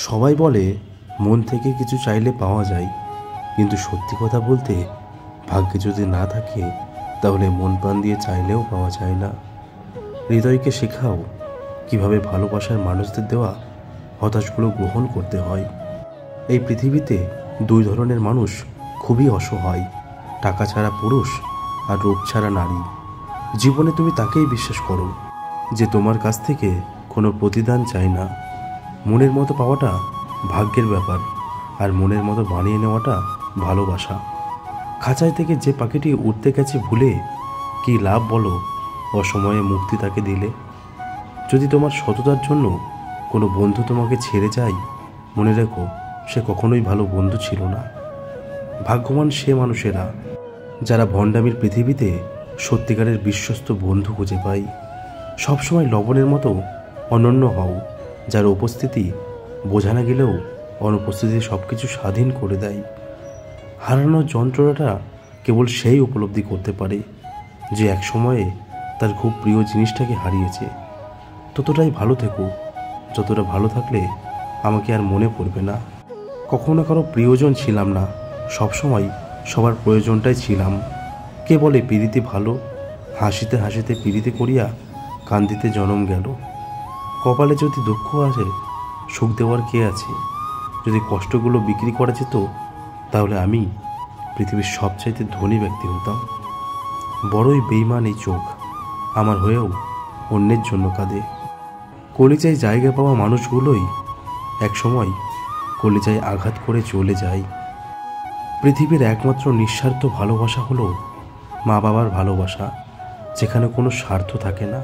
সবাই বলে মন থেকে কিছু চাইলে পাওয়া যায়, কিন্তু সত্যি কথা বলতে ভাগ্যে যদি না থাকে তাহলে মন প্রাণ দিয়ে চাইলেও পাওয়া যায় না। হৃদয়কে শেখাও কিভাবে ভালোবাসার মানুষদের দেওয়া হতাশগুলো গ্রহণ করতে হয়। এই পৃথিবীতে দুই ধরনের মানুষ খুবই অসহায়, টাকা ছাড়া পুরুষ আর রূপ ছাড়া নারী। জীবনে তুমি তাকেই বিশ্বাস করো যে তোমার কাছ থেকে কোনো প্রতিদান চায় না। মনের মতো পাওয়াটা ভাগ্যের ব্যাপার, আর মনের মতো বানিয়ে নেওয়াটা ভালোবাসা। খাঁচায় থেকে যে পাখিটি উড়তে গেছে ভুলে কি লাভ বলো অসময়ে মুক্তি তাকে দিলে। যদি তোমার সততার জন্য কোনো বন্ধু তোমাকে ছেড়ে যায়, মনে রেখো সে কখনোই ভালো বন্ধু ছিল না। ভাগ্যবান সে মানুষেরা যারা ভণ্ডামির পৃথিবীতে সত্যিকারের বিশ্বস্ত বন্ধু খুঁজে পায়। সবসময় লবণের মতো অনন্য হও, যার উপস্থিতি বোঝা না গেলেও অনুপস্থিতি সব কিছু স্বাধীন করে দেয়। হারানোর যন্ত্রণাটা কেবল সেই উপলব্ধি করতে পারে যে এক সময়ে তার খুব প্রিয় জিনিসটাকে হারিয়েছে। ততটাই ভালো থেকো যতটা ভালো থাকলে আমাকে আর মনে পড়বে না। কখনো কারো প্রিয়জন ছিলাম না, সবসময় সবার প্রয়োজনটাই ছিলাম। কে বলে পিরিতি ভালো, হাসিতে হাসিতে পিরিতি করিয়া কান্দিতে জনম গেল। কপালে যদি দুঃখ আসে সুখ দেওয়ার কে আছে? যদি কষ্টগুলো বিক্রি করা যেত তাহলে আমি পৃথিবীর সবচাইতে ধনী ব্যক্তি হতাম। বড়ই বেইমান এই চোখ, আমার হয়েও অন্যের জন্য কাঁদে। কলিজায় জায়গা পাওয়া মানুষগুলোই একসময় কলিজায় আঘাত করে চলে যায়। পৃথিবীর একমাত্র নিঃস্বার্থ ভালোবাসা হলো মা বাবার ভালোবাসা, যেখানে কোনো স্বার্থ থাকে না।